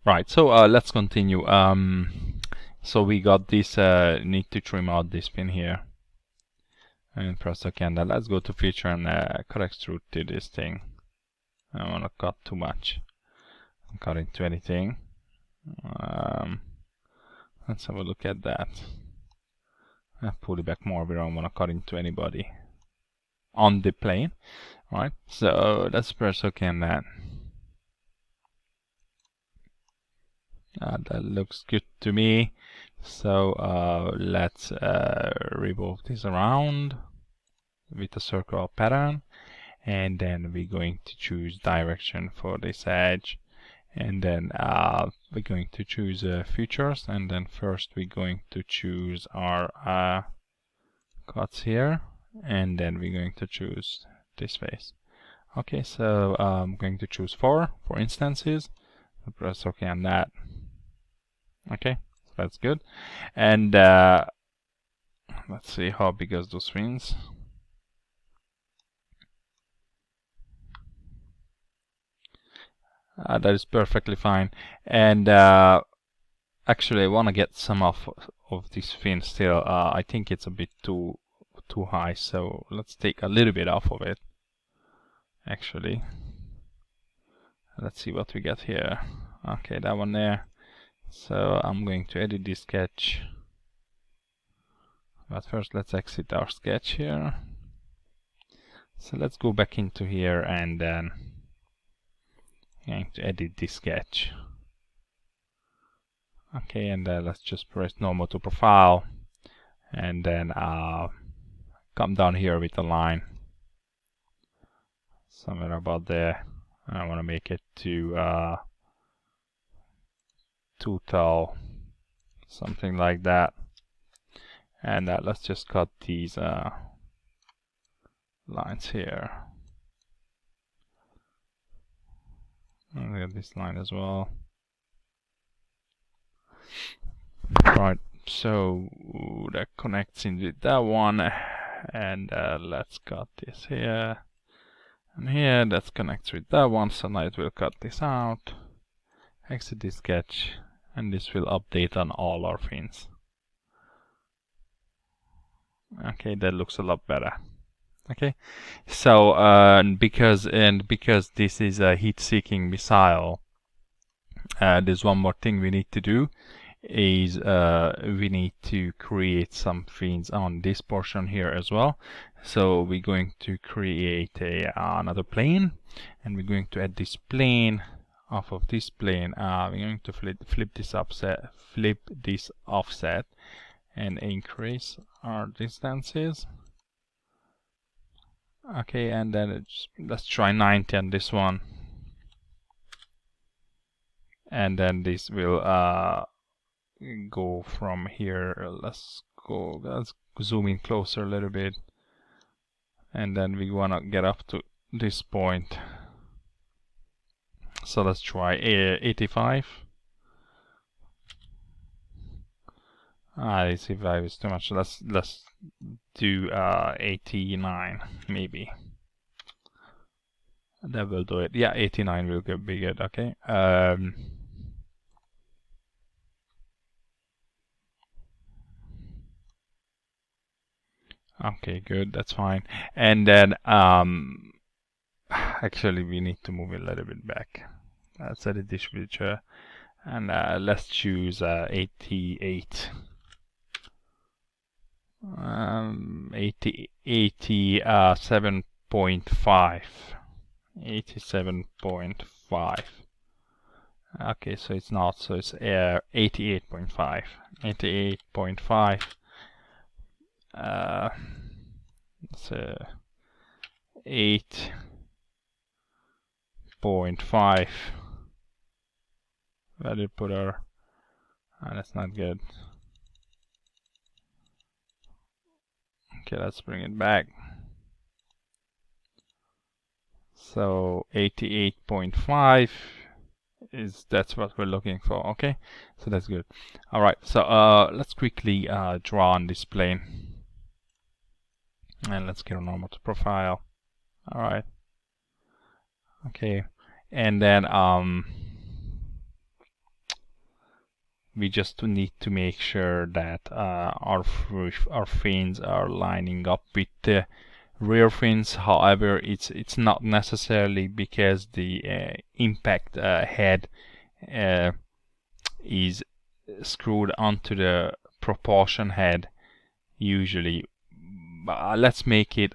Right, so let's continue. So we got this, need to trim out this pin here. And press OK, and then let's go to feature and correct extrude to this thing. I don't want to cut too much. Cut into anything. Let's have a look at that. Pull it back more. We don't want to cut into anybody on the plane. Right, so let's press OK on that. That looks good to me. So let's revolve this around with a circular pattern, and then we're going to choose direction for this edge, and then we're going to choose features, and then first we're going to choose our cuts here, and then we're going to choose this face. Okay, so I'm going to choose 4 instances. Press OK on that. Okay, so that's good. And let's see how big is those fins. That is perfectly fine. And actually, I want to get some of these fins still. I think it's a bit too high, so let's take a little bit off of it. Actually, let's see what we get here. Okay, that one there. So I'm going to edit this sketch. But first, let's exit our sketch here. So let's go back into here, and then I'm going to edit this sketch. Okay, and let's just press normal to profile, and then come down here with a line somewhere about there. I want to make it to total, something like that. And let's just cut these lines here. And get this line as well. Right, so that connects in with that one, and let's cut this here and here. That connects with that one, so now it will cut this out. Exit this sketch, and this will update on all our fins. Okay, that looks a lot better. Okay, so because this is a heat-seeking missile, there's one more thing we need to do. Is we need to create some fins on this portion here as well. So we're going to create another plane, and we're going to add this plane. Off of this plane, we're going to flip this offset, and increase our distances. Okay, and then let's try 90 on this one, and then this will go from here. Let's zoom in closer a little bit, and then we want to get up to this point. So let's try 85. 85 is too much. Let's do 89 maybe. That will do it. Yeah, 89 will be good. Okay. Okay, good. That's fine. And then actually we need to move it a little bit back. Set the distributor, and let's choose 88. 87.5. 87.5. Okay, so it's not, so it's 88.5. 88.5. So 8.5. Where did put our? That's not good. Okay, let's bring it back. So 88.5 that's what we're looking for. Okay, so that's good. All right, so let's quickly draw on this plane, and let's get a normal to profile. All right. Okay, and then we just need to make sure that our fins are lining up with the rear fins. However, it's not necessarily, because the impact head is screwed onto the propulsion head usually. Let's make it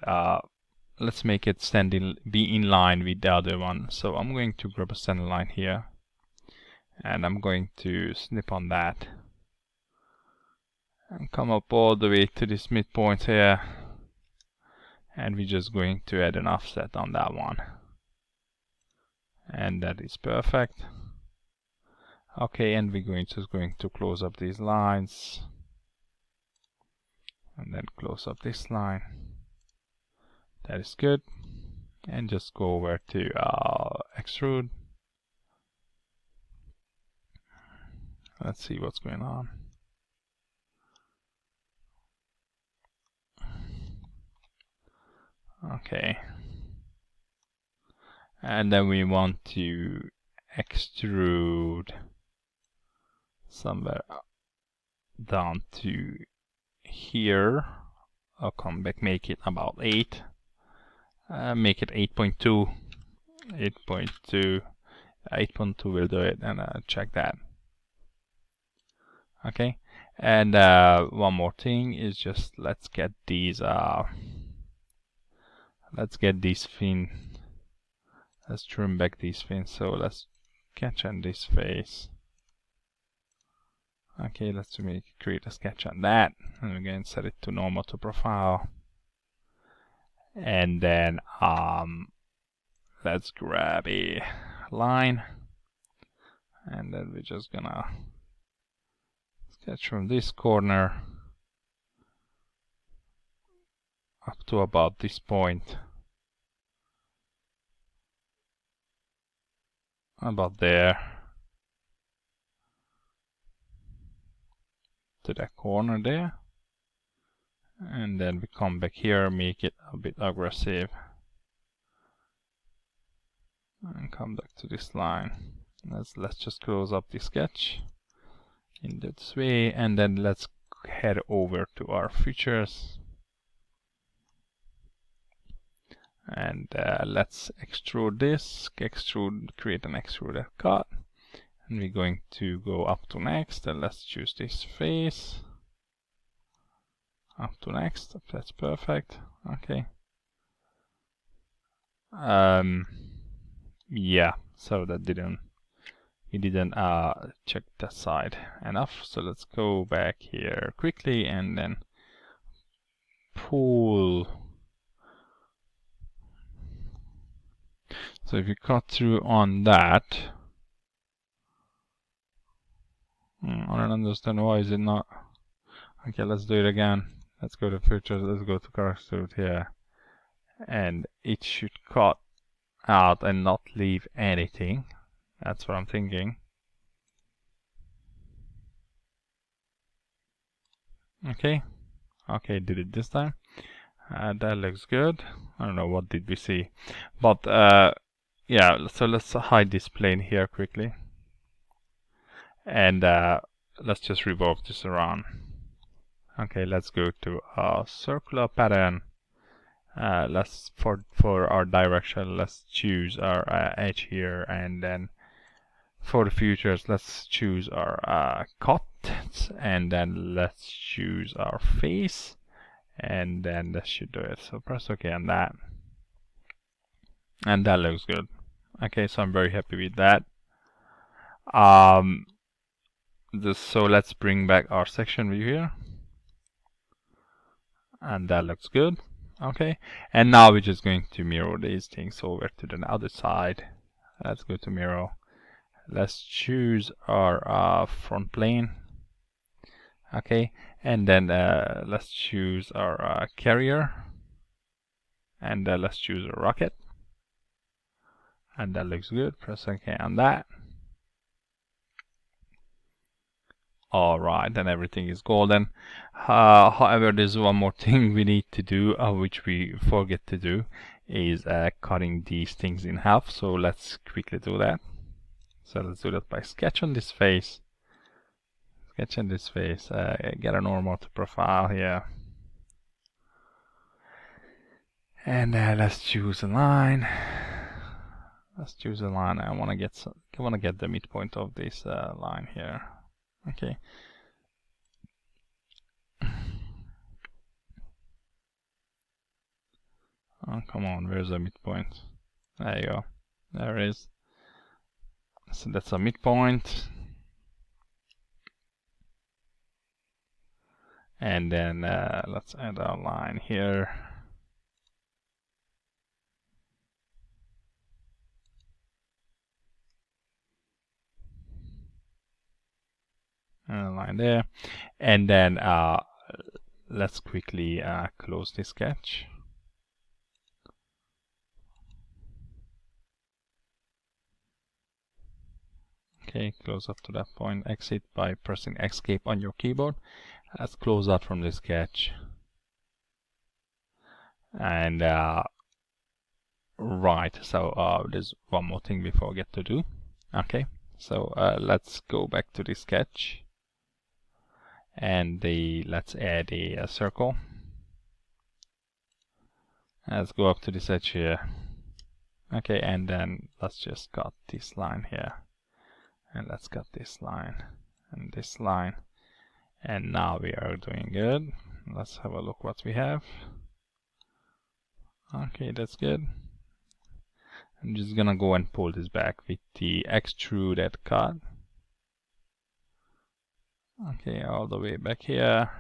be in line with the other one. So I'm going to grab a center line here, and I'm going to snip on that and come up all the way to this midpoint here, and we're just going to add an offset on that one, and that is perfect. Okay, and we're just going to close up these lines, and then close up this line. That is good. And just go over to extrude. Let's see what's going on. Okay. And then we want to extrude somewhere down to here. I'll come back, make it about 8. Make it 8.2. 8.2. 8.2 will do it, and check that. Okay. And one more thing is just let's get these fins. Let's trim back these fins. So let's sketch on this face. Okay, let's create a sketch on that, and again set it to normal to profile. And then let's grab a line, and then we're just gonna sketch from this corner up to about this point, about there, to that corner there, and then we come back here, make it a bit aggressive, and come back to this line. Let's just close up the sketch in this way, and then let's head over to our features, and let's extrude this, create an extruded cut, and we're going to go up to next, and let's choose this face, up to next. That's perfect. Okay. Yeah, so that we didn't check that side enough, so let's go back here quickly and then pull. So if you cut through on that, I don't understand why is it not. Okay, let's do it again. Let's go to features, let's go to character here, and it should cut out and not leave anything. That's what I'm thinking. Okay, did it this time. That looks good. I don't know, what did we see, but yeah, so let's hide this plane here quickly, and let's just revolve this around. Okay, let's go to our circular pattern. Let's for our direction, let's choose our edge here, and then for the features, let's choose our cut, and then let's choose our face, and then that should do it. So press OK on that, and that looks good. Okay, so I'm very happy with that. So let's bring back our section view here, and that looks good. Okay, and now we're just going to mirror these things over to the other side. Let's go to mirror. Let's choose our front plane. Okay, and then let's choose our carrier, and let's choose a rocket, and that looks good. Press OK on that. Alright, then everything is golden. However, there's one more thing we need to do, which we forget to do, is cutting these things in half. So let's quickly do that. So let's do that by sketch on this face, sketch in this face. Get a normal to profile here. And let's choose a line. Let's choose a line. I want to get the midpoint of this line here. Okay. Oh, come on, where's the midpoint? There you go. There it is. So that's a midpoint. And then let's add our line here. And a line there. And then let's quickly close this sketch. Okay, close up to that point. Exit by pressing escape on your keyboard. Let's close out from the sketch. And right, so there's one more thing we forget to do. Okay, so let's go back to the sketch. And let's add a circle. Let's go up to this edge here. Okay, and then let's just cut this line here. And let's cut this line and this line. And now we are doing good. Let's have a look what we have. Okay, that's good. I'm just gonna go and pull this back with the extruded cut. Okay, all the way back here.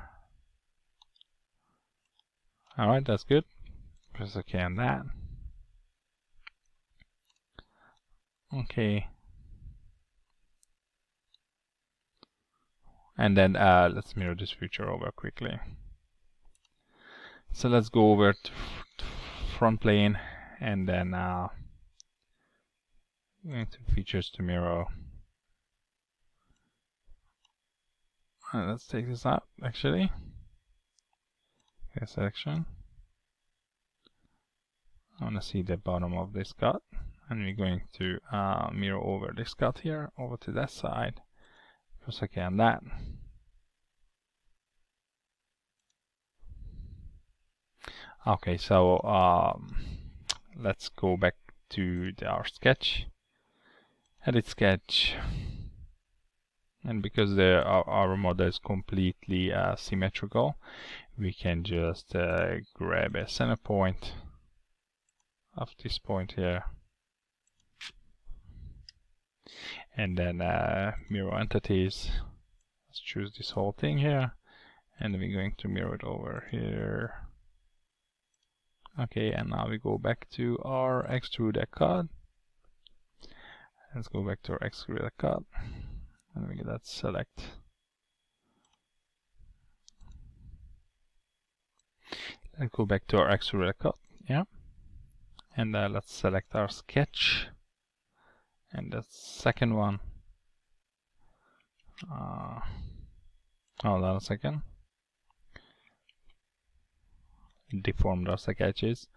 Alright, that's good. Press OK on that. Okay. And then let's mirror this feature over quickly. So let's go over to front plane and then into features to mirror. Let's take this out actually. Okay, selection. I want to see the bottom of this cut, and we're going to mirror over this cut here over to that side. Press OK on that. Okay, so let's go back to our sketch. Edit sketch. And because our model is completely symmetrical, we can just grab a center point of this point here. And then mirror entities. Let's choose this whole thing here. And we're going to mirror it over here. Okay, and now we go back to our extruded cut. Let's go back to our extruded cut. And we get that select. Let's go back to our extruded cut. Yeah. And let's select our sketch. And the second one. Hold on a second. Deformed our sketches.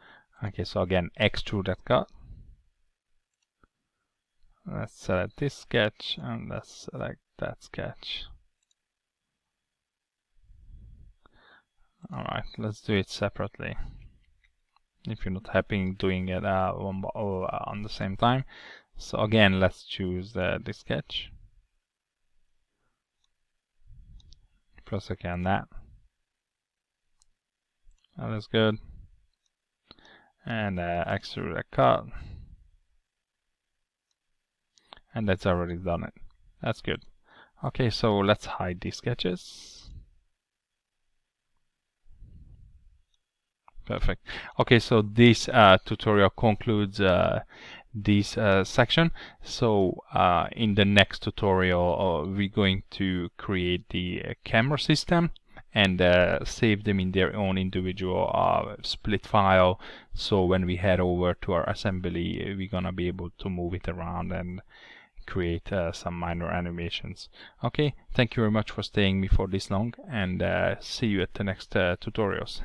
Okay, so again, extruded cut. Let's select this sketch and let's select that sketch. Alright, let's do it separately. If you're not happy doing it on the same time. So again, let's choose the sketch. Press OK on that. That's good. And extrude a cut. And that's already done it. That's good. Okay, so let's hide these sketches. Perfect. Okay, so this tutorial concludes this section. So in the next tutorial, we're going to create the camera system and save them in their own individual split file. So when we head over to our assembly, we're gonna be able to move it around and create some minor animations. Okay, thank you very much for staying me for this long, and see you at the next tutorials.